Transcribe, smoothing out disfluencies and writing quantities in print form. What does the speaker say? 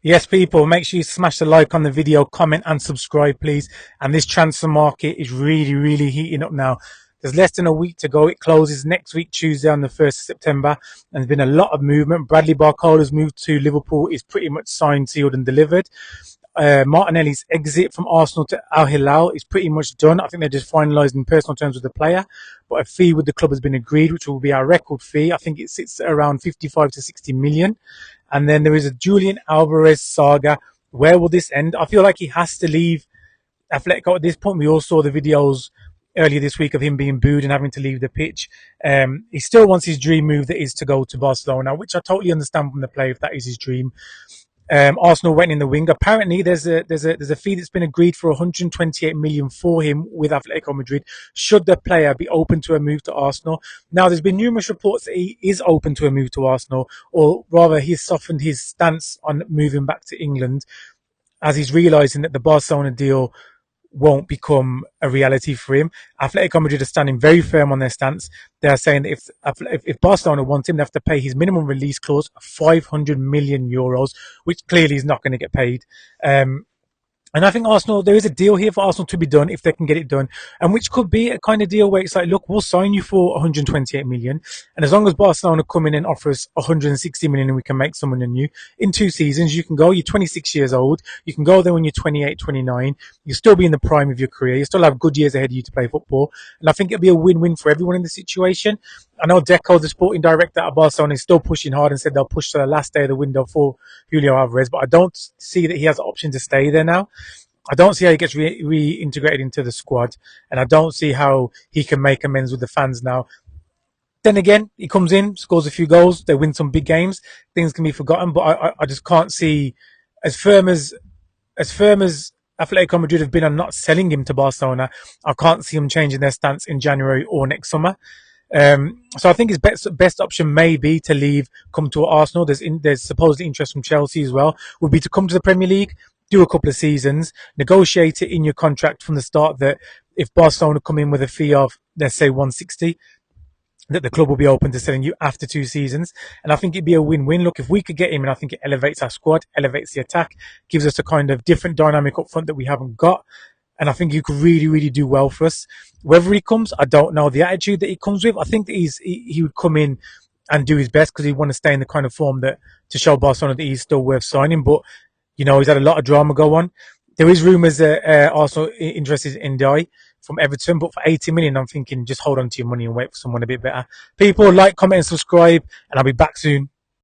Yes, people, make sure you smash the like on the video, comment and subscribe, please. And this transfer market is really, really heating up now. There's less than a week to go. It closes next week, Tuesday, on the 1st of September. And there's been a lot of movement. Bradley Barcola's move to Liverpool is pretty much signed, sealed and delivered. Martinelli's exit from Arsenal to Al Hilal is pretty much done. I think they're just finalising personal terms with the player, but a fee with the club has been agreed, which will be our record fee. I think it sits at around 55 to 60 million. And then there is a Julián Álvarez saga. Where will this end? I feel like he has to leave Atletico at this point. We all saw the videos earlier this week of him being booed and having to leave the pitch. He still wants his dream move, that is to go to Barcelona, which I totally understand from the player if that is his dream. Arsenal went in the wing. Apparently, there's a fee that's been agreed for 128 million for him with Atletico Madrid. Should the player be open to a move to Arsenal? Now, there's been numerous reports that he is open to a move to Arsenal, or rather, he's softened his stance on moving back to England, as he's realising that the Barcelona deal won't become a reality for him. Atletico Madrid are standing very firm on their stance. They are saying that if Barcelona want him, they have to pay his minimum release clause of 500 million euros, which clearly is not going to get paid. And I think Arsenal, there is a deal here for Arsenal to be done if they can get it done, and which could be a kind of deal where it's like, look, we'll sign you for 128 million, and as long as Barcelona come in and offer us 160 million and we can make someone new, in 2 seasons, you can go, you're 26 years old, you can go there when you're 28, 29, you'll still be in the prime of your career, you still have good years ahead of you to play football, and I think it'll be a win-win for everyone in the situation. I know Deco, the sporting director at Barcelona, is still pushing hard and said they'll push to the last day of the window for Julián Álvarez, but I don't see that he has the option to stay there now. I don't see how he gets reintegrated into the squad, and I don't see how he can make amends with the fans now. Then again, he comes in, scores a few goals, they win some big games, things can be forgotten, but I just can't see, as firm as Atletico Madrid have been on not selling him to Barcelona, I can't see them changing their stance in January or next summer. So I think his best option may be to leave, come to Arsenal. There's supposedly interest from Chelsea as well. Would be to come to the Premier League, do a couple of seasons, negotiate it in your contract from the start that if Barcelona come in with a fee of, let's say, 160, that the club will be open to selling you after 2 seasons. And I think it'd be a win-win. Look, if we could get him, and I think it elevates our squad, elevates the attack, gives us a kind of different dynamic up front that we haven't got. And I think he could really, really do well for us. Whether he comes, I don't know. The attitude that he comes with, I think that he would come in and do his best because he want to stay in the kind of form that to show Barcelona that he's still worth signing. But you know, he's had a lot of drama go on. There is rumours that Arsenal interested in Ndiaye from Everton, but for 80 million, I'm thinking just hold on to your money and wait for someone a bit better. People, like, comment and subscribe, and I'll be back soon.